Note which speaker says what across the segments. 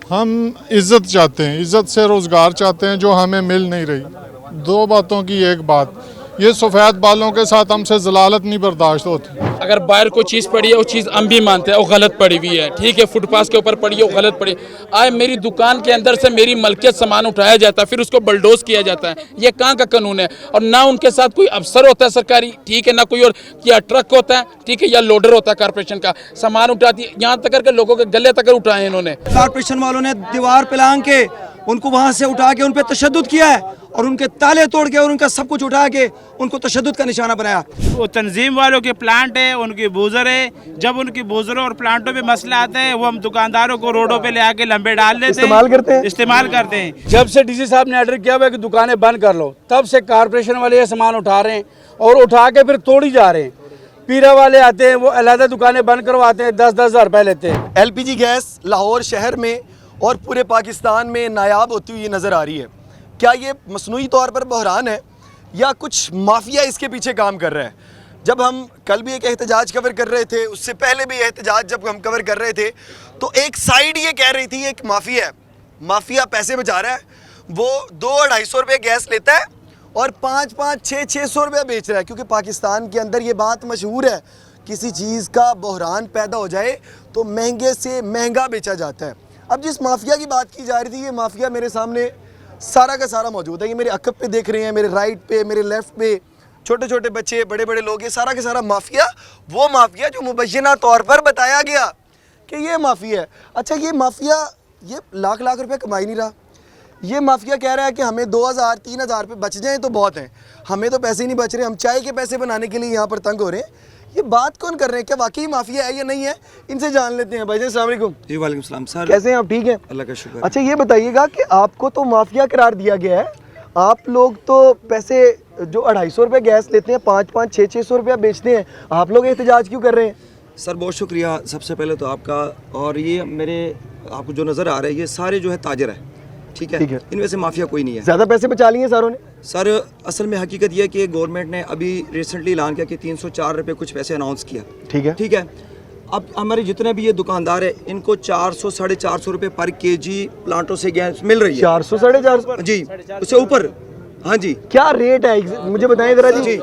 Speaker 1: हम इज़्ज़त चाहते हैं, इज़्ज़त से रोज़गार चाहते हैं जो हमें मिल नहीं रही। दो बातों की एक बात, ये सफ़ेद बालों के साथ हमसे ज़लालत नहीं बर्दाश्त होती।
Speaker 2: अगर बाहर कोई चीज़ पड़ी है वो चीज़ हम भी मानते हैं वो गलत पड़ी हुई है, ठीक है, फुटपाथ के ऊपर पड़ी है वो गलत पड़ी। आज मेरी दुकान के अंदर से मेरी मलकियत सामान उठाया जाता है, फिर उसको बलडोज किया जाता है, ये कहाँ का कानून है? और ना उनके साथ कोई अफसर होता है सरकारी, ठीक है, ना कोई और, या ट्रक होता है, ठीक है, या लोडर होता है कॉर्पोरेशन का, सामान उठाती है, यहाँ तक करके लोगों के गले तक उठाए इन्होंने।
Speaker 3: कॉर्पोरेशन वालों ने दीवार पे लांग के उनको वहां से उठा के उन पे तशद्दुद किया है और उनके ताले तोड़ के और उनका सब कुछ उठा के उनको तशद्दुद का निशाना बनाया।
Speaker 4: वो तंजीम वालों के प्लांट है, उनकी बूजर है। जब उनकी बूजरों और प्लांटों पे मसला आता है वो हम दुकानदारों को रोडों पे ले आके लंबे डाल लेते हैं, इस्तेमाल करते हैं।
Speaker 5: जब से डीसी साहब ने ऑर्डर किया हुआ कि दुकानें बंद कर लो, तब से कारपोरेशन वाले ये सामान उठा रहे हैं और उठा के फिर तोड़ी जा रहे हैं। पीरा वाले आते हैं, वो अलग दुकानें बंद करवाते हैं, 10-10 हज़ार रुपये लेते हैं।
Speaker 3: एलपीजी गैस लाहौर शहर में और पूरे पाकिस्तान में नायाब होती हुई नज़र आ रही है। क्या ये मसनूई तौर पर बहरान है या कुछ माफिया इसके पीछे काम कर रहा है? जब हम कल भी एक एहतजाज कवर कर रहे थे, उससे पहले भी एहतजाज जब हम कवर कर रहे थे, तो एक साइड ये कह रही थी एक माफिया है, माफिया पैसे बचा रहा है, वो 200-250 रुपये गैस लेता है और 5-5, 600 रुपये बेच रहा है। क्योंकि पाकिस्तान के अंदर ये बात मशहूर है, किसी चीज़ का बहरान पैदा हो जाए तो महंगे से महंगा बेचा जाता है। अब जिस माफिया की बात की जा रही थी, ये माफिया मेरे सामने सारा का सारा मौजूद है। ये मेरे अकब पे देख रहे हैं, मेरे राइट पे, मेरे लेफ़्ट पे, छोटे छोटे बच्चे, बड़े बड़े लोग, ये सारा का सारा माफिया, वो माफिया जो मुबय्यना तौर पर बताया गया कि ये माफिया है। अच्छा, ये माफिया ये लाख लाख रुपए कमा ही नहीं रहा। ये माफिया कह रहा है कि हमें 2000-3000 रुपये बच जाएँ तो बहुत हैं, हमें तो पैसे ही नहीं बच रहे, हम चाय के पैसे बनाने के लिए यहाँ पर तंग हो रहे हैं। ये बात कौन कर रहे हैं? क्या वाकई माफिया है या नहीं है? इनसे जान लेते हैं। भाई अस्सलाम वालेकुम।
Speaker 6: जी वालेकुम सलाम सर,
Speaker 3: कैसे हैं आप? ठीक हैं,
Speaker 6: अल्लाह का शुक्र।
Speaker 3: अच्छा, ये बताइएगा कि आपको तो माफिया करार दिया गया है, आप लोग तो पैसे जो 250 रुपये गैस लेते हैं 5-5, 600 रुपया बेचते हैं, आप लोग एहतजाज क्यों कर रहे हैं?
Speaker 6: सर बहुत शुक्रिया सबसे पहले तो आपका। और ये मेरे आपको जो नज़र आ रहा है ये सारे जो है ताजर है, ठीक है, इनमें से माफिया कोई नहीं है।
Speaker 3: ज़्यादा पैसे बचा लिए सारों ने?
Speaker 6: सर असल में हकीकत ये है कि गवर्नमेंट ने अभी रिसेंटली ऐलान किया कि 304 रुपये कुछ पैसे अनाउंस किया,
Speaker 3: ठीक है।
Speaker 6: अब हमारे जितने भी ये दुकानदार है इनको 400-450 रुपये पर केजी प्लांटों से गैस मिल रही है।
Speaker 3: 400-450
Speaker 6: जी, उससे ऊपर। हाँ जी,
Speaker 3: क्या रेट है मुझे बताएं जरा जी।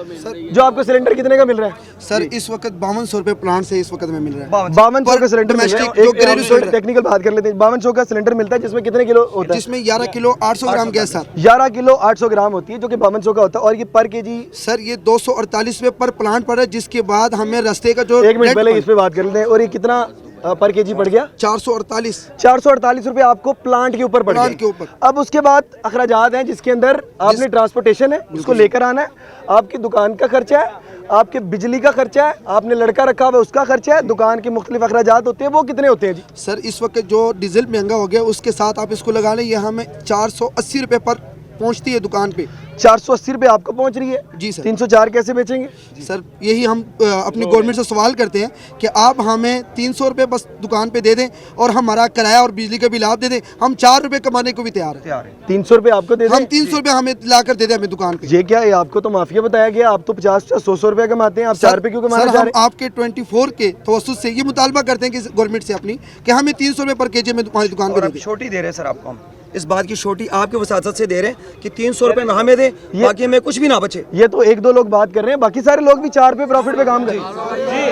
Speaker 3: जो आपको सिलेंडर कितने का मिल रहा है?
Speaker 7: सर इस वक्त 5200 रुपये प्लांट से इस वक्त में मिल रहा है।
Speaker 3: 5200 का सिलेंडर मिल रहा है। एक टेक्निकल बात कर लेते हैं, 5200 का सिलेंडर मिलता है जिसमें कितने किलो होता है?
Speaker 7: जिसमें 11 किलो 800 ग्राम गैस सर।
Speaker 3: 11 किलो 800 ग्राम होती है जो कि 5200 का होता है। और ये पर केजी
Speaker 7: सर ये 248 रुपये पर प्लांट पड़ रहा है, जिसके बाद हमें रास्ते का जो
Speaker 3: एक मिनट पहले इस पे बात कर लेते हैं। और ये कितना पर केजी पड़ गया?
Speaker 7: 448
Speaker 3: रुपए आपको प्लांट के ऊपर पड़
Speaker 7: प्लांट के
Speaker 3: गए।
Speaker 7: ऊपर।
Speaker 3: अब उसके बाद अखराजात हैं जिसके अंदर आपने ट्रांसपोर्टेशन है, उसको लेकर आना है, आपकी दुकान का खर्चा है, आपके बिजली का खर्चा है, आपने लड़का रखा हुआ है उसका खर्चा है, दुकान के मुख्तलिफ अखराजात होते हैं, वो कितने होते हैं जी?
Speaker 7: सर इस वक्त जो डीजल महंगा हो गया उसके साथ आप इसको लगा लें, ये हमें 480 रुपये पर पहुंचती है दुकान पे।
Speaker 3: 480 रुपये आपको पहुंच रही है
Speaker 7: जी सर।
Speaker 3: 304 कैसे बेचेंगे?
Speaker 7: सर यही हम अपनी गवर्नमेंट से सवाल करते हैं कि आप हमें 300 रुपये बस दुकान पे दे दें और हमारा किराया और बिजली का बिल आप दे दें, हम 4 रुपये कमाने को भी तैयार हैं।
Speaker 3: 300 रुपये आपको दे दें?
Speaker 7: हम 300 रुपये हमें ला कर दे दें हमें दुकान पे।
Speaker 3: ये क्या है? आपको तो माफिया बताया गया, आप तो 50-100 रुपये कमाते हैं, आप 4 रुपये क्यों कमाना चाह रहे हैं?
Speaker 7: आपके 24 के तवस्सुस से ये मुतालबा करते हैं कि गवर्नमेंट से अपनी कि हमें 300 रुपये पर केजी में हमारी दुकान पर दे दें।
Speaker 6: छोटी दे रहे हैं सर आपको हम, इस बात की छोटी आपके वसात से दे रहे हैं कि 300 रुपये में हमें दें, बाकी हमें कुछ भी ना बचे।
Speaker 3: ये तो 1-2 लोग बात कर रहे हैं, बाकी सारे लोग भी 4 रुपये प्रॉफिट पे काम करें।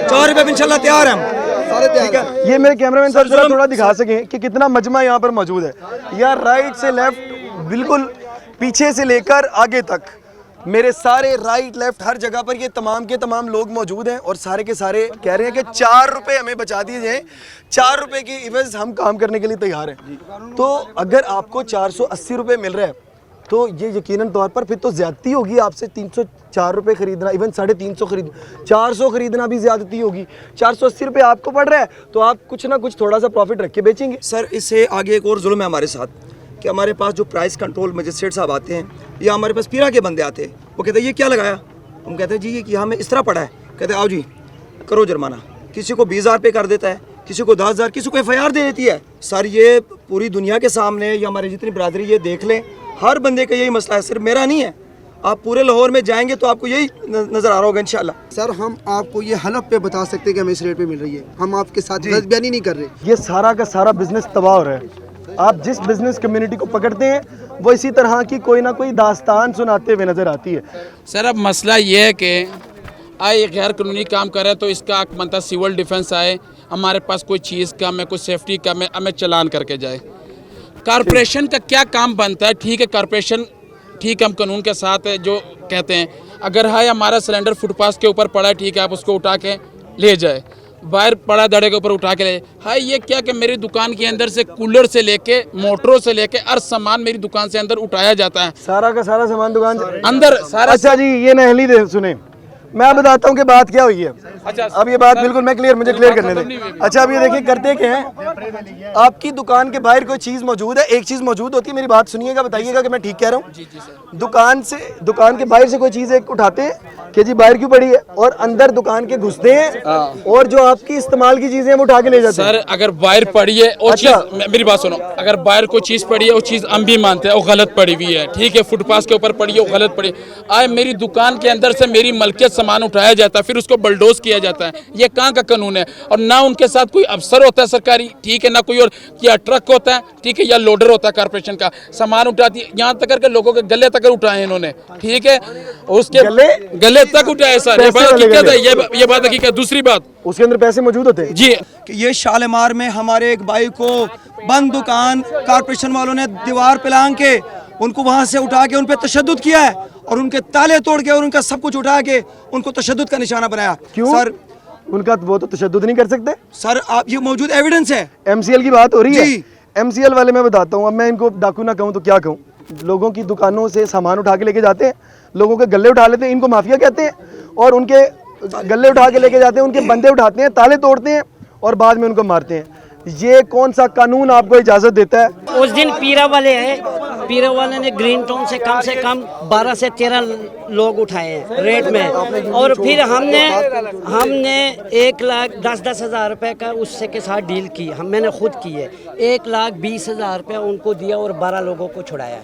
Speaker 6: 4 रुपये इंशाल्लाह तैयार हैं हम सारे, ठीक है।
Speaker 3: ये मेरे कैमरामैन साहब जरा थोड़ा दिखा सकें कि कितना मजमा यहाँ पर मौजूद है। यहाँ राइट से लेफ्ट, बिल्कुल पीछे से लेकर आगे तक, मेरे सारे राइट लेफ्ट हर जगह पर ये तमाम के तमाम लोग मौजूद हैं और सारे के सारे कह रहे हैं कि 4 रुपये हमें बचा दिए जाएं, 4 रुपये की इवज़ हम काम करने के लिए तैयार हैं। तो अगर आपको 480 रुपये मिल रहा है तो ये यकीनन तौर पर फिर तो ज़्यादती होगी आपसे 304 रुपये खरीदना, इवन 350 खरीद 400 खरीदना भी ज़्यादती होगी। 480 रुपये आपको पड़ रहा है तो आप कुछ ना कुछ थोड़ा सा प्रॉफिट रख के बेचेंगे।
Speaker 6: सर इससे आगे एक और जुल्म है हमारे साथ कि हमारे पास जो प्राइस कंट्रोल मजिस्ट्रेट साहब आते हैं या हमारे पास पीरा के बंदे आते हैं, वो कहते हैं ये क्या लगाया? हम कहते हैं जी ये कि हमें इस तरह पड़ा है। कहते हैं आओ जी करो जुर्माना। किसी को 20,000 पे कर देता है, किसी को 10,000, किसी को FIR दे देती है। सर ये पूरी दुनिया के सामने या हमारी जितनी बरादरी ये देख लें, हर बंदे का यही मसला है, सिर्फ मेरा नहीं है। आप पूरे लाहौर में जाएंगे तो आपको यही नज़र आ रहा होगा इंशाल्लाह।
Speaker 7: सर हम आपको ये हलफ पे बता सकते हैं कि हमें इस रेट पे मिल रही है, हम आपके साथ गलत बयानी नहीं कर रहे।
Speaker 3: ये सारा का सारा बिजनेस तबाह हो रहा है। आप जिस बिजनेस कम्युनिटी को पकड़ते हैं वो इसी तरह की कोई ना कोई दास्तान सुनाते हुए नजर आती है।
Speaker 2: सर अब मसला ये है कि आए गैर कानूनी काम कर रहे हैं तो इसका हक बनता सिविल डिफेंस आए, हमारे पास कोई चीज़ कम है, कोई सेफ्टी कम है, हमें चलान करके जाए। कारपोरेशन का क्या काम बनता है? ठीक है कारपोरेशन, ठीक है हम कानून के साथ है जो कहते हैं, अगर है हमारा सिलेंडर फुटपाथ के ऊपर पड़ा है, ठीक है आप उसको उठा के ले जाए, बाहर पड़ा दड़े के ऊपर उठा के ले। हाँ ये क्या कि मेरी दुकान के अंदर से कूलर से लेके मोटरों से लेके हर सामान मेरी दुकान से अंदर उठाया जाता है,
Speaker 3: सारा का सारा सामान दुकान से
Speaker 2: अंदर सारा।
Speaker 3: अच्छा जी ये नहली दे सुने, मैं बताता हूँ कि बात क्या हुई है।
Speaker 2: अच्छा
Speaker 3: अब ये बात बिल्कुल मैं मुझे क्लियर करने दें। अच्छा अब ये देखिए करते क्या हैं, आपकी दुकान के बाहर कोई चीज़ मौजूद है, एक चीज़ मौजूद होती है, मेरी बात सुनिएगा, बताइएगा कि मैं ठीक कह रहा हूँ। दुकान के बाहर से कोई चीज़ एक उठाते हैं कि जी बाहर क्यों पड़ी है, और अंदर दुकान के घुसते हैं और जो आपकी इस्तेमाल की चीज़ें वो उठा के ले जाते हैं।
Speaker 2: सर अगर बाहर पड़ी है वो चीज़, मेरी बात सुनो, अगर बाहर कोई चीज़ पड़ी है वो चीज़ हम भी मानते हैं वो गलत पड़ी हुई है, ठीक है फुटपाथ के ऊपर पड़ी है वो गलत पड़ी। आए मेरी दुकान के अंदर से मेरी मलकियत सामान उठाया जाता है, फिर उसको बलडोज किया जाता है, ये कहाँ का कानून है? और ना उनके साथ कोई अफसर होता है सरकारी, ठीक है, ना कोई और, या ट्रक होता है, ठीक है, या लोडर होता है कारपोरेशन का, सामान उठाती है, यहाँ तक करके लोगों के गले तक उठाए इन्होंने, ठीक है, उसके गले तक उठाए सर, ये बात हकीकत है, ये बात हकीकत है। दूसरी बात
Speaker 3: उसके अंदर पैसे मौजूद होते हैं
Speaker 2: जी,
Speaker 6: कि ये शालीमार में हमारे एक भाई को बंद दुकान कारपोरेशन वालों ने दीवार पे लांग के उनको वहां से उठा के उन पे तशद्दुद किया है और उनके ताले तोड़ के और उनका सब कुछ उठा के उनको तशद्दुद का निशाना बनाया।
Speaker 3: क्यों
Speaker 6: सर?
Speaker 3: उनका वो तो तशद्दुद नहीं कर सकते
Speaker 6: सर आप ये मौजूद एविडेंस है।
Speaker 3: MCL की बात हो रही है।
Speaker 6: जी।
Speaker 3: MCL वाले मैं बताता हूँ, अब मैं इनको डाकू ना कहूँ तो क्या कहूँ, लोगों की दुकानों से सामान उठा के लेके जाते हैं, लोगों के गले उठा लेते हैं, इनको माफिया कहते हैं, और उनके गले उठा के लेके जाते हैं, उनके बंदे उठाते हैं, ताले तोड़ते हैं और बाद में उनको मारते हैं। ये कौन सा कानून आपको इजाजत देता है?
Speaker 8: उस दिन पीरा वाले हैं, पीरा वाले ने ग्रीन टाउन से कम 12 से 13 लोग उठाए हैं रेट में, और फिर हमने 1,10,10 हज़ार रुपये का उससे के साथ डील की, मैंने खुद की है, 1,20,000 रुपये उनको दिया और 12 लोगों को छुड़ाया।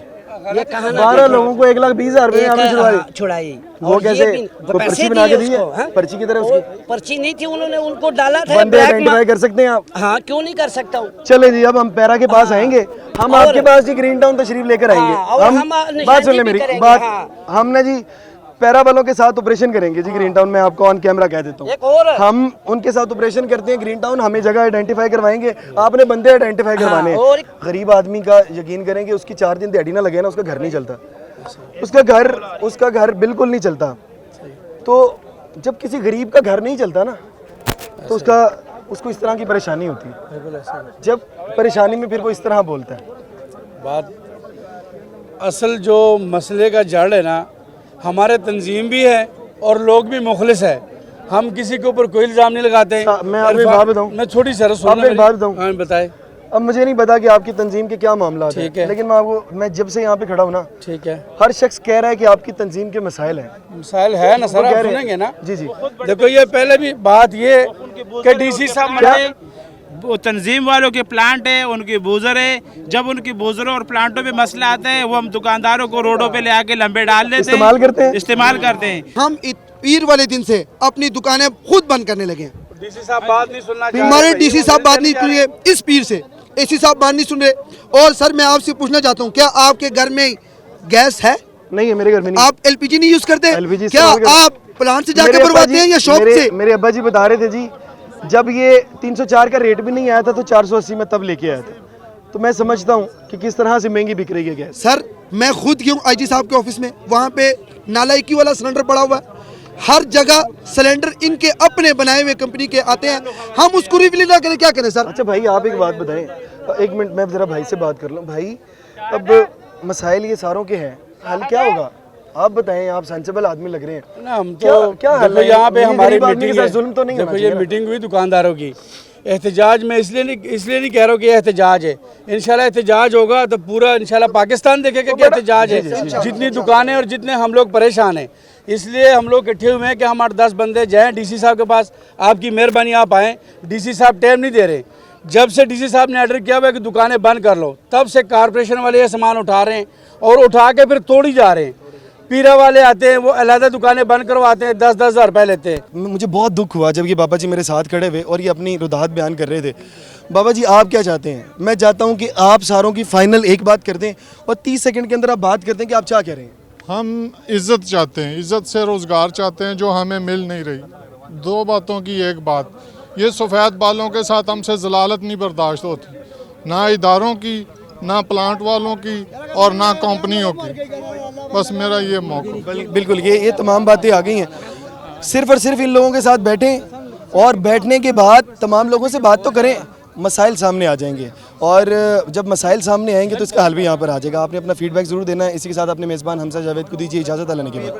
Speaker 8: ये कहा
Speaker 3: 12 लोगों को 1,20,000 रुपये
Speaker 8: छुड़ाई।
Speaker 3: वो कैसे? पर्ची बना के दी है? पर्ची की तरह उसकी
Speaker 8: पर्ची नहीं थी, उन्होंने उनको डाला था।
Speaker 3: बंदे आइडेंटिफाई कर सकते हैं आप?
Speaker 8: हाँ क्यों नहीं कर सकता हूँ।
Speaker 3: चले जी अब हम पैरा के पास आएंगे, हम आपके पास जी ग्रीन टाउन तशरीफ लेकर आएंगे। हम बात सुन ले मेरी बात, हमने जी पैरा वालों के साथ ऑपरेशन करेंगे जी ग्रीन टाउन में, आपको ऑन कैमरा कह देता हूँ, हम उनके साथ ऑपरेशन करते हैं ग्रीन टाउन, हमें जगह आइडेंटिफाई करवाएंगे, आपने बंदे आइडेंटिफाई करवाने हैं। गरीब आदमी का यकीन करेंगे उसकी 4 दिन दिहाड़ी ना लगे ना, उसका घर नहीं चलता, उसका घर बिल्कुल नहीं चलता। तो जब किसी गरीब का घर नहीं चलता ना तो उसको इस तरह की परेशानी होती है, जब परेशानी में फिर वो इस तरह बोलता है।
Speaker 5: बात असल जो मसले का जड़ है ना, हमारे तंजीम भी है और लोग भी मुखलिस है, हम किसी के ऊपर कोई इल्ज़ाम नहीं लगाते।
Speaker 3: मैं आपको एक बात बताऊं,
Speaker 5: मैं छोटी सी
Speaker 3: बात बताऊं,
Speaker 5: हाँ बताए।
Speaker 3: अब मुझे नहीं पता कि आपकी तंजीम के क्या मामला है, लेकिन मैं जब से यहाँ पे खड़ा हूँ ना,
Speaker 5: ठीक है,
Speaker 3: हर शख्स कह रहा है कि आपकी तंजीम के मसाइल हैं।
Speaker 5: मसाइल है ना सर, आप सुनेंगे ना।
Speaker 3: जी जी
Speaker 5: देखो ये पहले भी बात ये कि DC साहब
Speaker 4: वो तंजीम वालों के प्लांट है, उनकी बूजर है, जब उनकी बूजरों और प्लांटों पे मसला आता है वो हम दुकानदारों को रोडों पे ले आके लंबे डाल देते हैं, इस्तेमाल करते हैं।
Speaker 7: हम पीर वाले दिन से अपनी दुकानें खुद बंद करने लगे हैं।
Speaker 5: DC साहब बात नहीं सुनना चाहते,
Speaker 7: हमारे DC साहब बात नहीं सुन रहे, इस पीर से AC साहब बात नहीं सुन रहे। और सर मैं आपसे पूछना चाहता हूँ, क्या आपके घर में गैस है?
Speaker 3: नहीं है मेरे घर में नहीं।
Speaker 7: आप LPG नहीं यूज करते?
Speaker 3: LPG
Speaker 7: क्या आप प्लांट से जाकर भरवाते हैं या शॉप से?
Speaker 3: मेरे अब्बा जी बता रहे थे जी, जब ये 304 का रेट भी नहीं आया था तो 480 में तब लेके आया था, तो मैं समझता हूँ कि किस तरह से महंगी बिक रही है गैस।
Speaker 7: सर मैं खुद गया हूँ IG साहब के ऑफिस में, वहाँ पे नालायकी वाला सिलेंडर पड़ा हुआ है, हर जगह सिलेंडर इनके अपने बनाए हुए कंपनी के आते हैं, हम उसको रिव्यू ना करें, क्या करें सर?
Speaker 3: अच्छा भाई आप एक बात बताएं, एक मिनट मैं जरा भाई से बात कर लूँ। भाई अब मसाइल ये सारों के हैं, हल क्या होगा आप बताएं, आप सेंसिबल आदमी लग रहे हैं
Speaker 5: ना। हम तो
Speaker 3: क्या हल है?
Speaker 5: यहाँ पे हमारी मीटिंग है,
Speaker 3: जुल्म तो नहीं
Speaker 5: देखो ये मीटिंग हुई दुकानदारों की, एहतजाज में इसलिए नहीं कह रहा हूँ कि एहतजाज है, इंशाल्लाह एहतजाज होगा तो पूरा इंशाल्लाह पाकिस्तान देखेगा कि एहतजाज है। जितनी दुकानें और जितने हम लोग परेशान हैं, इसलिए हम लोग इकट्ठे हुए हैं कि हम 8-10 बंदे जाएँ DC साहब के पास, आपकी मेहरबानी आप आएँ। DC साहब टाइम नहीं दे रहे, जब से DC साहब ने ऑर्डर किया हुआ है कि दुकानें बंद कर लो, तब से कारपोरेशन वाले ये सामान उठा रहे हैं और उठा के फिर तोड़ी जा रहे हैं। पीरा वाले आते हैं, वो अलहदा दुकानें बंद करवाते हैं, 10-10 हज़ार रुपये लेते हैं।
Speaker 3: मुझे बहुत दुख हुआ जब ये बाबा जी मेरे साथ खड़े हुए और ये अपनी रुदात बयान कर रहे थे। बाबा जी आप क्या चाहते हैं? मैं चाहता हूँ कि आप सारों की फाइनल एक बात कर दें और 30 सेकंड के अंदर आप बात करते हैं कि आप क्या कह रहे हैं।
Speaker 1: हम इज़्ज़त चाहते हैं, इज़्ज़त से रोज़गार चाहते हैं जो हमें मिल नहीं रही। दो बातों की एक बात, ये सफ़ेद बालों के साथ हमसे ज़लालत नहीं बर्दाश्त होती, ना इदारों की, ना प्लांट वालों की और ना कंपनियों की। बस मेरा ये मौका।
Speaker 3: बिल्कुल ये तमाम बातें आ गई हैं। सिर्फ और सिर्फ इन लोगों के साथ बैठें और बैठने के बाद तमाम लोगों से बात तो करें, मसाइल सामने आ जाएंगे और जब मसाइल सामने आएंगे तो इसका हल भी यहाँ पर आ जाएगा। आपने अपना फीडबैक ज़रूर देना है। इसी के साथ अपने मेज़बान हमजा जावेद को दीजिए इजाज़त। अल्लाह ने के बाद।